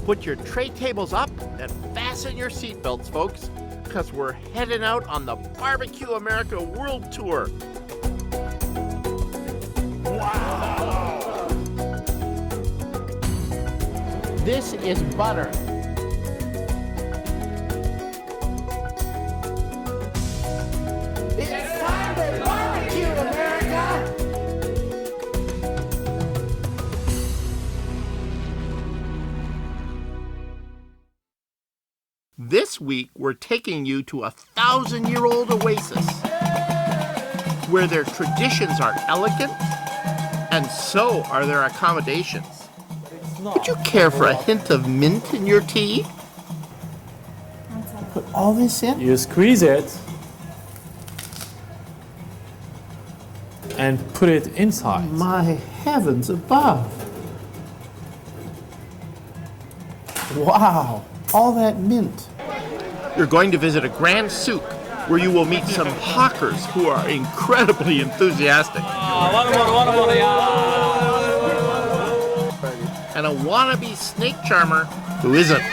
Put your tray tables up and fasten your seatbelts, folks, because we're heading out on the Barbecue America World Tour. Wow! This is butter. It's time to barbecue, America! This week, we're taking you to a 1,000-year-old oasis where their traditions are elegant and so are their accommodations. Would you care for a hint of mint in your tea? Put all this in? You squeeze it and put it inside. My heavens above. Wow, all that mint. You're going to visit a grand souk where you will meet some hawkers who are incredibly enthusiastic. And a wannabe snake charmer who isn't.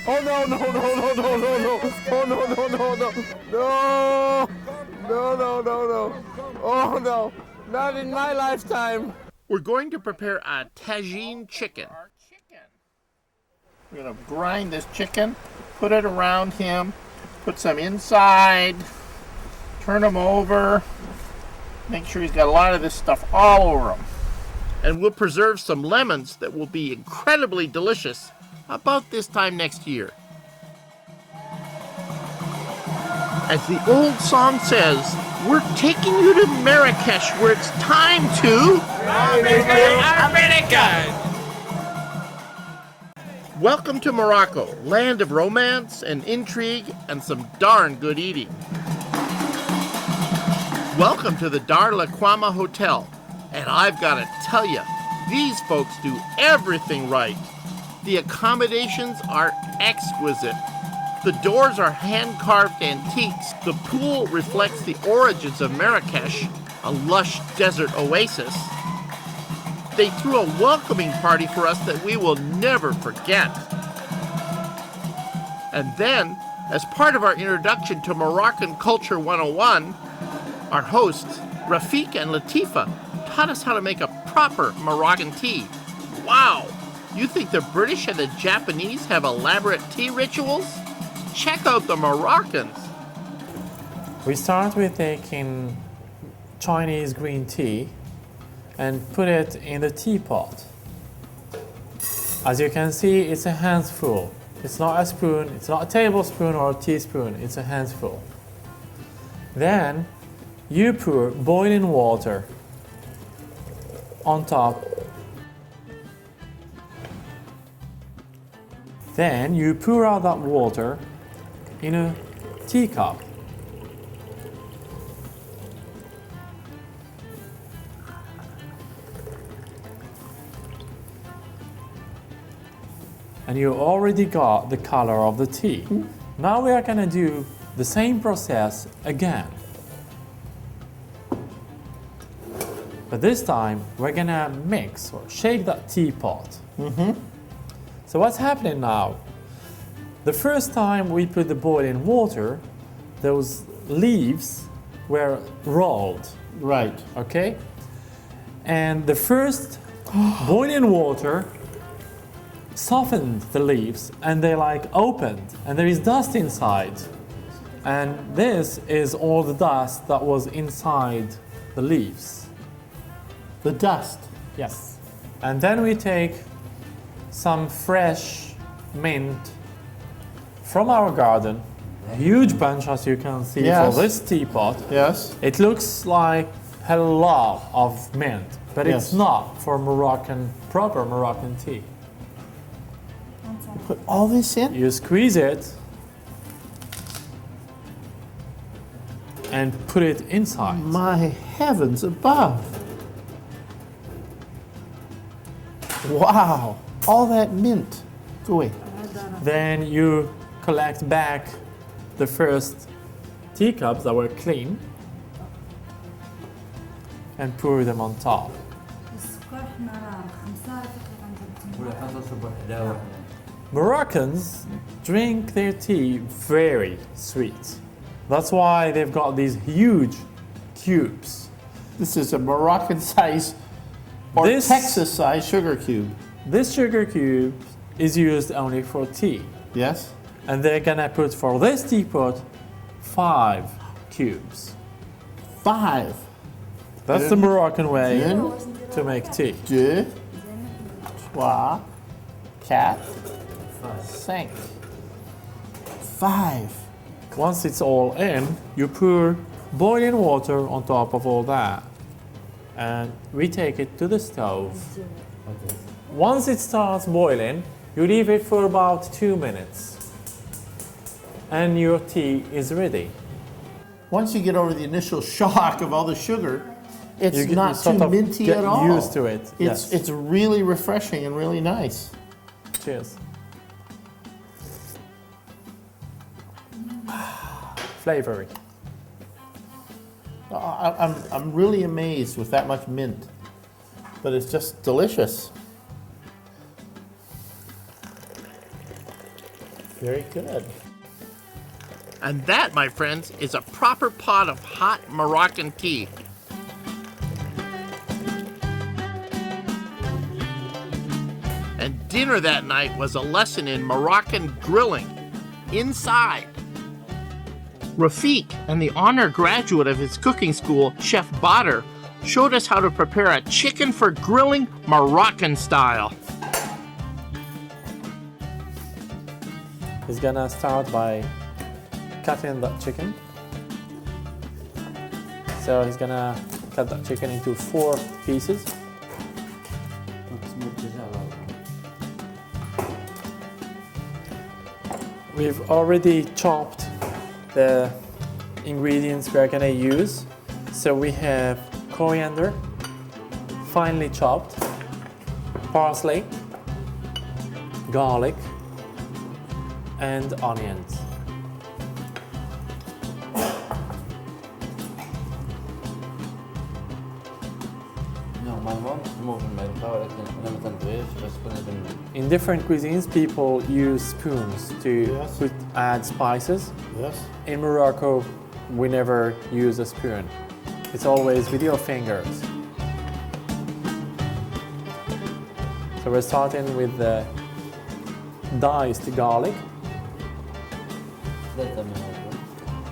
Oh no, no, no, no, no, no, no. Oh no, no, no, no. No. No, no, no, no. Oh no. Not in my lifetime. We're going to prepare a tagine chicken. We're going to grind this chicken, put it around him, put some inside, turn him over, make sure he's got a lot of this stuff all over him. And we'll preserve some lemons that will be incredibly delicious about this time next year. As the old song says, we're taking you to Marrakesh where it's time to... America! Welcome to Morocco, land of romance and intrigue and some darn good eating. Welcome to the Dar La Quama Hotel. And I've got to tell you, these folks do everything right. The accommodations are exquisite. The doors are hand-carved antiques. The pool reflects the origins of Marrakesh, a lush desert oasis. They threw a welcoming party for us that we will never forget. And then, as part of our introduction to Moroccan Culture 101, our hosts, Rafik and Latifa, taught us how to make a proper Moroccan tea. Wow! You think the British and the Japanese have elaborate tea rituals? Check out the Moroccans! We start with taking Chinese green tea and put it in the teapot. As you can see, it's a handful. It's not a spoon, it's not a tablespoon or a teaspoon, it's a handful. Then you pour boiling water on top. Then you pour out that water in a teacup. And you already got the color of the tea. Now we are going to do the same process again. But this time we're going to mix or shake that teapot. So what's happening now? The first time we put the boiling water, those leaves were rolled. Right. Okay? And the first boiling water softened the leaves and they opened and there is dust inside. And this is all the dust that was inside the leaves. The dust. Yes. And then we take some fresh mint from our garden. A huge bunch, as you can see, Yes. for this teapot. Yes. It looks like a lot of mint, but Yes. it's not for proper Moroccan tea. Put all this in? You squeeze it and put it inside. My heavens above. Wow, all that mint. Go away. Then you collect back the first teacups that were clean and pour them on top. Moroccans drink their tea very sweet. That's why they've got these huge cubes. This is a Moroccan size or This- Texas size sugar cube. This sugar cube is used only for tea. Yes? And they're gonna put for this teapot 5 cubes. 5. That's the Moroccan way Une, to make tea. 2, 3, 4, 5. 5. Once it's all in, you pour boiling water on top of all that. And we take it to the stove. Once it starts boiling, you leave it for about 2 minutes. And your tea is ready. Once you get over the initial shock of all the sugar, it's You not sort too of minty get at all. used to it. It's really refreshing and really nice. Cheers. Flavory. I'm really amazed with that much mint, but it's just delicious. Very good. And that, my friends, is a proper pot of hot Moroccan tea. And dinner that night was a lesson in Moroccan grilling, inside. Rafiq and the honor graduate of his cooking school, Chef Badr, showed us how to prepare a chicken for grilling Moroccan style. He's gonna start by cutting that chicken. So he's gonna cut that chicken into 4 pieces. We've already chopped the ingredients we're gonna use. So we have coriander, finely chopped, parsley, garlic, and onions. In different cuisines, people use spoons to Yes. add spices. Yes. In Morocco, we never use a spoon. It's always with your fingers. So we're starting with the diced garlic.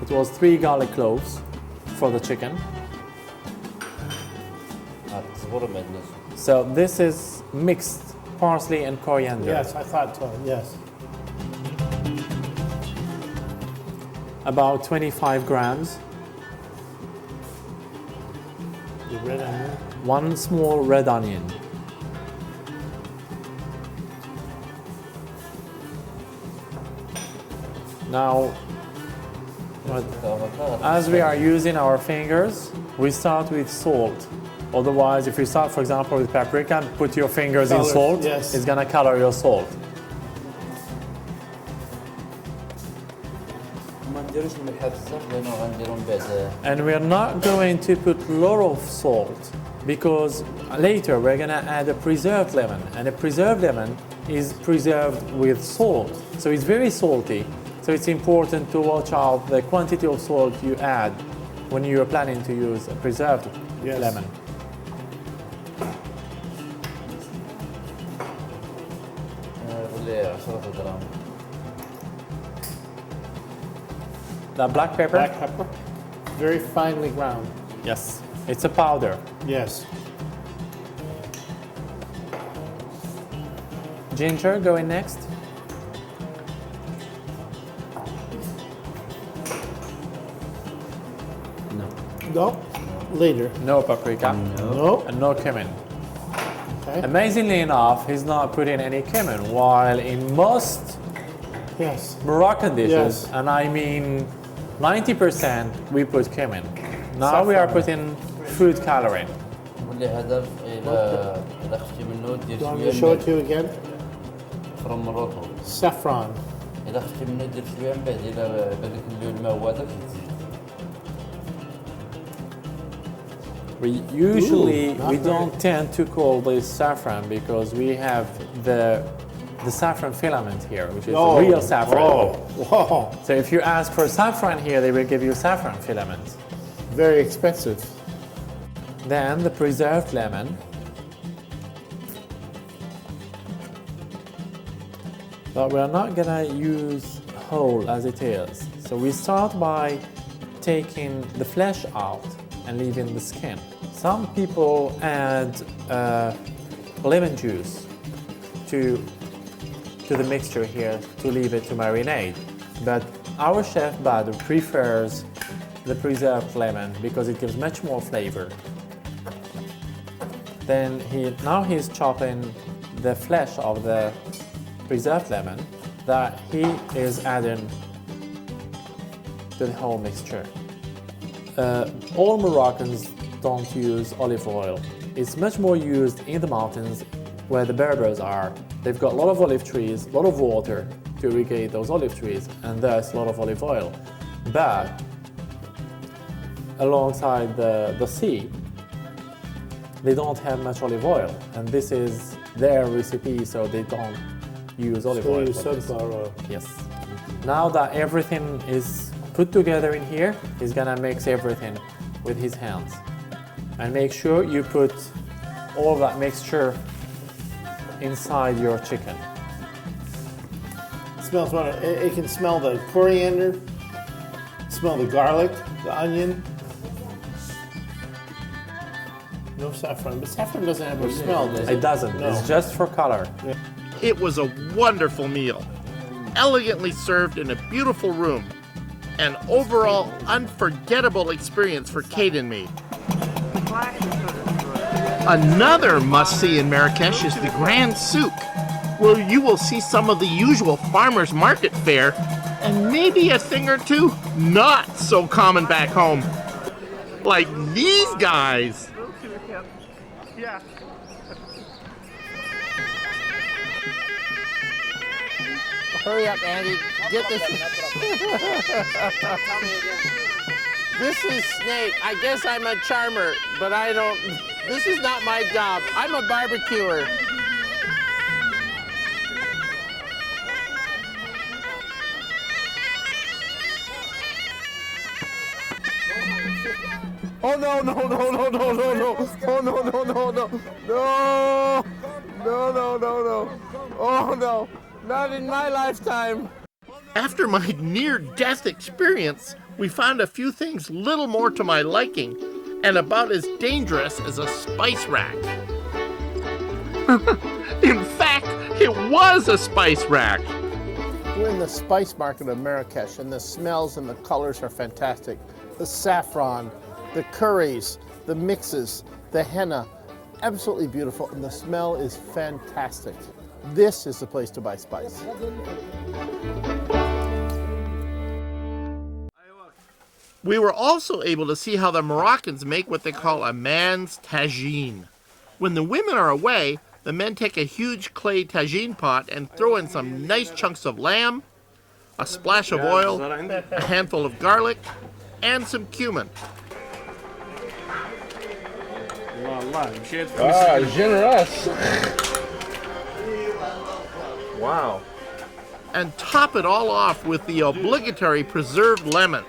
It was 3 garlic cloves for the chicken. So this is mixed parsley and coriander. Yes, I thought so, yes. About 25 grams. The red onion. 1 small red onion. Now, as we are using our fingers, we start with salt. Otherwise, if you start, for example, with paprika and put your fingers in Color, salt, yes. it's gonna color your salt. And we're not going to put a lot of salt because later we're gonna add a preserved lemon, and a preserved lemon is preserved with salt. So it's very salty. So it's important to watch out the quantity of salt you add when you are planning to use a preserved Yes. lemon. The black pepper? Black pepper. Very finely ground. Yes, it's a powder. Yes. Ginger going next. No. Later. No paprika. No. And no cumin. Okay. Amazingly enough, he's not putting any cumin, while in most Yes. Moroccan dishes, Yes. and I mean 90%, we put cumin. Now we are putting food coloring. Do you want me to show it to you again? from Morocco. Saffron. إذا خفتي منه دير شوية من بعد إذا بدك اللون ما هو هذاك تزيد. We usually we don't tend to call this saffron because we have the saffron filament here, which is real saffron. Whoa. So if you ask for saffron here, they will give you saffron filament. Very expensive. Then the preserved lemon. But we're not gonna use whole as it is. So we start by taking the flesh out and leaving the skin. Some people add lemon juice to the mixture here to leave it to marinate. But our chef Badr prefers the preserved lemon because it gives much more flavor. Then now he's chopping the flesh of the preserved lemon that he is adding to the whole mixture. All Moroccans don't use olive oil. It's much more used in the mountains where the Berbers are. They've got a lot of olive trees, a lot of water to irrigate those olive trees, and thus a lot of olive oil. But alongside the sea, they don't have much olive oil, and this is their recipe, so they don't use olive oil. Use sunflower oil. Yes. Now that everything is put together in here, he's gonna mix everything with his hands. And make sure you put all that mixture inside your chicken. It smells wonderful. It can smell the coriander, smell the garlic, the onion. No saffron, but saffron doesn't have a smell, does it? It doesn't, No. it's just for color. It was a wonderful meal, elegantly served in a beautiful room. An overall unforgettable experience for Kate and me. Another must-see in Marrakesh is the Grand Souk, where you will see some of the usual farmers market fare and maybe a thing or two not so common back home. Like these guys. Hurry up, Andy. Get this. This is Snake. I guess I'm a charmer, but I don't. This is not my job. I'm a barbecuer. Oh no no no no no no no! Oh no no no no no no no no no! Oh no! Not in my lifetime. After my near-death experience, we found a few things little more to my liking and about as dangerous as a spice rack. In fact, it was a spice rack. We're in the spice market of Marrakesh, and the smells and the colors are fantastic. The saffron, the curries, the mixes, the henna, absolutely beautiful, and the smell is fantastic. This is the place to buy spice. We were also able to see how the Moroccans make what they call a man's tagine. When the women are away, the men take a huge clay tagine pot and throw in some nice chunks of lamb, a splash of oil, a handful of garlic, and some cumin. Generous. Wow. And top it all off with the obligatory preserved lemons.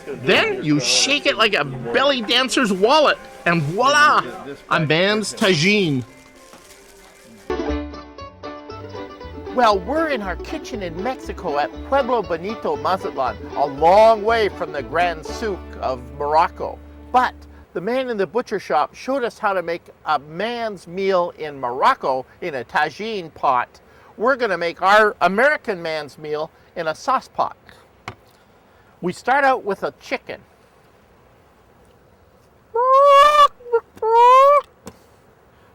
Then you shake it like a belly dancer's wallet, and voila, a man's tagine. Well, we're in our kitchen in Mexico at Pueblo Bonito, Mazatlan, a long way from the Grand Souk of Morocco. But the man in the butcher shop showed us how to make a man's meal in Morocco in a tagine pot. We're going to make our American man's meal in a sauce pot. We start out with a chicken.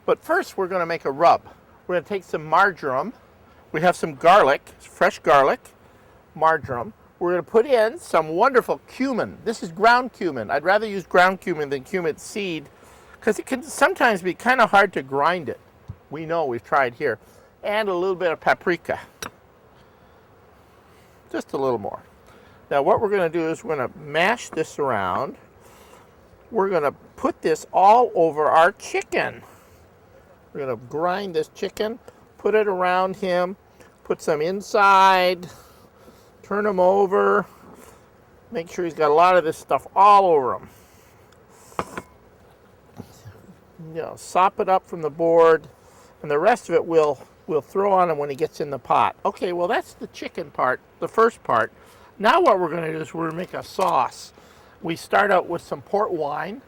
But first we're going to make a rub. We're going to take some marjoram. We have some garlic, fresh garlic, marjoram. We're going to put in some wonderful cumin. This is ground cumin. I'd rather use ground cumin than cumin seed because it can sometimes be kind of hard to grind it. We know, we've tried here. And a little bit of paprika. Just a little more. Now what we're going to do is we're going to mash this around we're going to put this all over our chicken. We're going to grind this chicken, put it around him, put some inside, turn him over, make sure he's got a lot of this stuff all over him. You know, sop it up from the board, and the rest of it we'll throw on him when he gets in the pot. Okay, well that's the chicken part, the first part. Now what we're going to do is we're going to make a sauce. We start out with some port wine.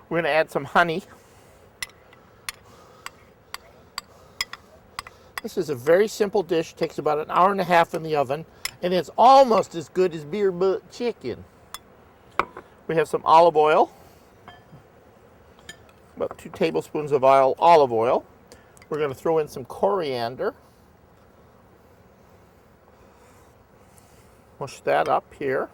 We're going to add some honey. This is a very simple dish. It takes about an hour and a half in the oven, and it's almost as good as beer butt chicken. We have some olive oil, about 2 tablespoons of olive oil. We're going to throw in some coriander. Mush that up here.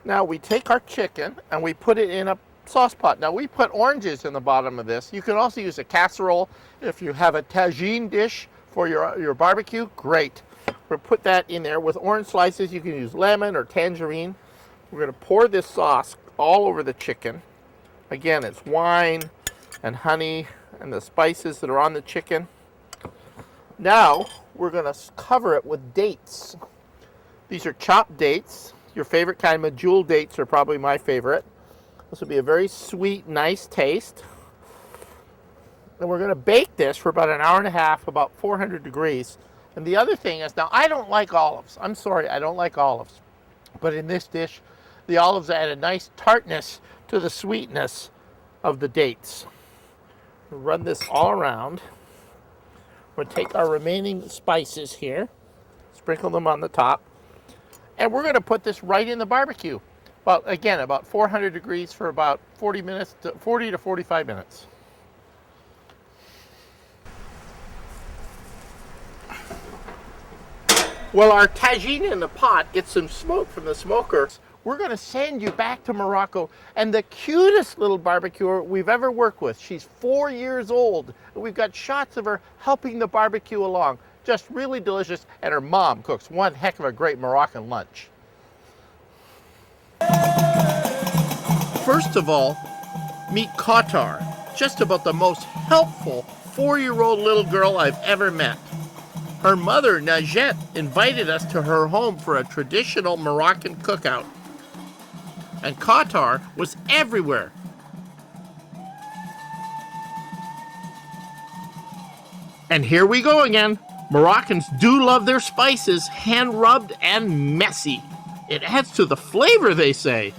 Now we take our chicken and we put it in a sauce pot. Now we put oranges in the bottom of this. You can also use a casserole. If you have a tagine dish for your barbecue, great. We'll put that in there with orange slices. You can use lemon or tangerine. We're going to pour this sauce all over the chicken. Again, it's wine and honey and the spices that are on the chicken. Now we're going to cover it with dates. These are chopped dates. Your favorite kind, medjool dates, are probably my favorite. This will be a very sweet, nice taste. And we're going to bake this for about an hour and a half, about 400 degrees. And the other thing is, now I don't like olives. I'm sorry, I don't like olives. But in this dish, the olives add a nice tartness to the sweetness of the dates. We'll run this all around. We'll take our remaining spices here, sprinkle them on the top. And we're going to put this right in the barbecue. Well, again, about 400 degrees for about 40 to 45 minutes. Well, our tagine in the pot gets some smoke from the smoker. We're going to send you back to Morocco and the cutest little barbecuer we've ever worked with. She's 4 years old. And we've got shots of her helping the barbecue along. Just really delicious, and her mom cooks one heck of a great Moroccan lunch. First of all, meet Qatar, just about the most helpful 4-year-old little girl I've ever met. Her mother, Najat, invited us to her home for a traditional Moroccan cookout. And Qatar was everywhere. And here we go again. Moroccans do love their spices hand-rubbed and messy. It adds to the flavor, they say.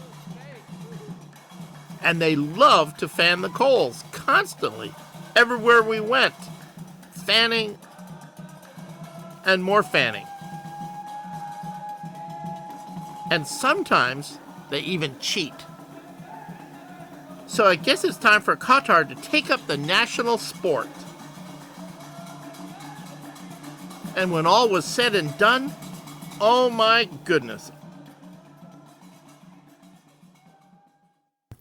And they love to fan the coals constantly, everywhere we went. Fanning and more fanning. And sometimes they even cheat. So I guess it's time for Qatar to take up the national sport. And when all was said and done, oh my goodness.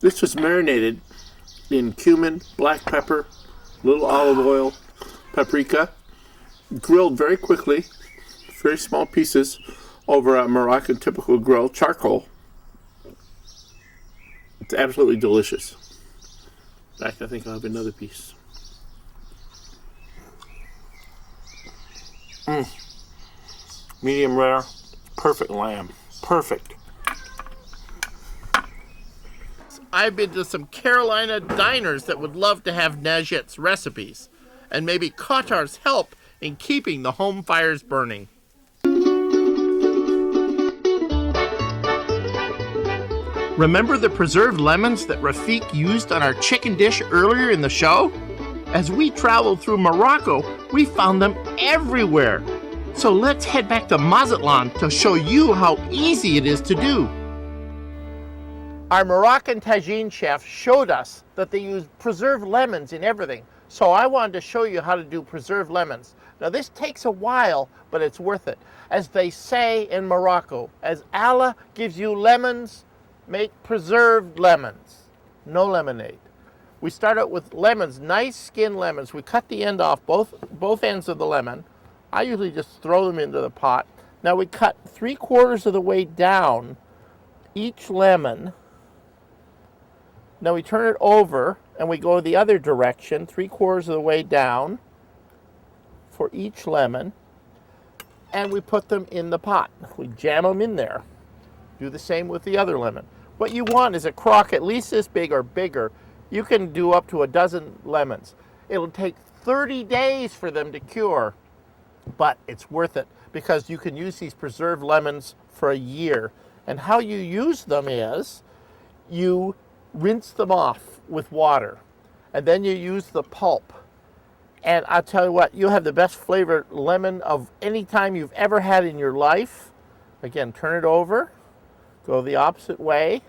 This was marinated in cumin, black pepper, little olive oil, paprika, grilled very quickly, very small pieces over a Moroccan typical grill, charcoal. It's absolutely delicious. In fact, I think I'll have another piece. Medium rare, perfect lamb, perfect. I've been to some Carolina diners that would love to have Najat's recipes, and maybe Qatar's help in keeping the home fires burning. Remember the preserved lemons that Rafiq used on our chicken dish earlier in the show? As we traveled through Morocco, we found them everywhere. So let's head back to Mazatlan to show you how easy it is to do. Our Moroccan tagine chef showed us that they use preserved lemons in everything. So I wanted to show you how to do preserved lemons. Now this takes a while, but it's worth it. As they say in Morocco, as Allah gives you lemons, make preserved lemons. No lemonade. We start out with lemons, nice skin lemons. We cut the end off, both ends of the lemon. I usually just throw them into the pot. Now we cut 3/4 of the way down each lemon Now we turn it over and we go the other direction, 3/4 of the way down for each lemon, and we put them in the pot. We jam them in there. Do the same with the other lemon. What you want is a crock at least this big or bigger. You can do up to a dozen lemons. It'll take 30 days for them to cure, but it's worth it because you can use these preserved lemons for a year. And how you use them is you rinse them off with water, and then you use the pulp. And I'll tell you what, you'll have the best flavored lemon of any time you've ever had in your life. Again, turn it over, go the opposite way,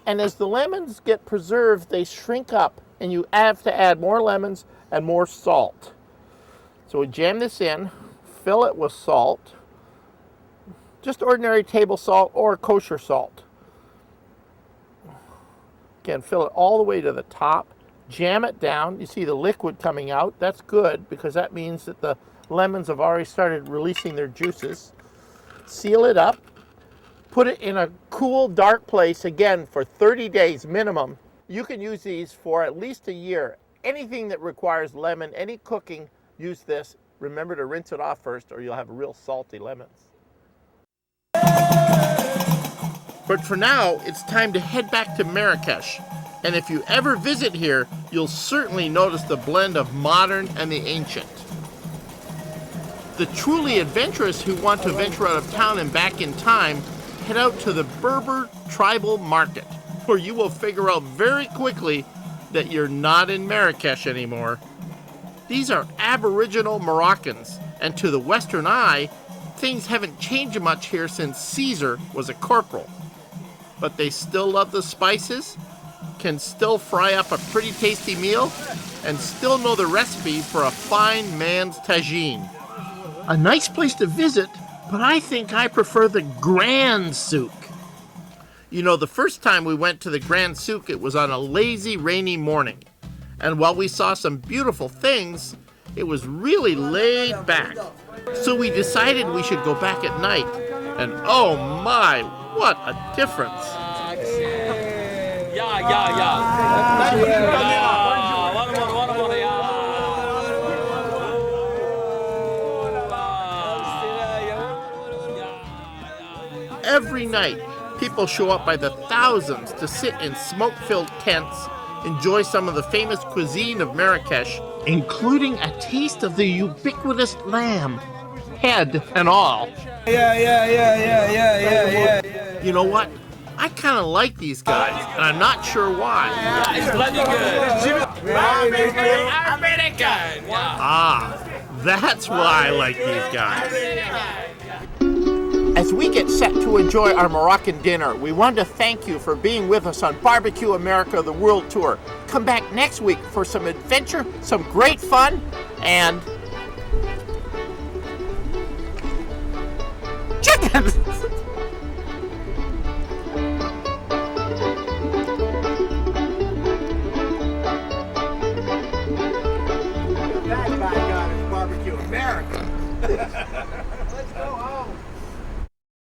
and as the lemons get preserved, they shrink up, and you have to add more lemons and more salt. So we jam this in, fill it with salt, just ordinary table salt or kosher salt. Again, fill it all the way to the top, jam it down. You see the liquid coming out. That's good because that means that the lemons have already started releasing their juices. Seal it up, put it in a cool, dark place, again, for 30 days minimum. You can use these for at least a year. Anything that requires lemon, any cooking, use this. Remember to rinse it off first or you'll have real salty lemons. But for now, it's time to head back to Marrakesh. And if you ever visit here, you'll certainly notice the blend of modern and the ancient. The truly adventurous who want to venture out of town and back in time, head out to the Berber tribal market, where you will figure out very quickly that you're not in Marrakesh anymore. These are Aboriginal Moroccans, and to the Western eye, things haven't changed much here since Caesar was a corporal. But they still love the spices, can still fry up a pretty tasty meal, and still know the recipe for a fine man's tagine. A nice place to visit, but I think I prefer the Grand Souk. You know, the first time we went to the Grand Souk, it was on a lazy, rainy morning. And while we saw some beautiful things, it was really laid back. So we decided we should go back at night. And oh my, what a difference. Every night, people show up by the thousands to sit in smoke-filled tents, enjoy some of the famous cuisine of Marrakesh, including a taste of the ubiquitous lamb, head and all. You know what? I kind of like these guys, and I'm not sure why. It's bloody good. American. Ah, that's why I like these guys. As we get set to enjoy our Moroccan dinner, we want to thank you for being with us on Barbecue America, the World Tour. Come back next week for some adventure, some great fun, and chicken! That guy got his Barbecue America.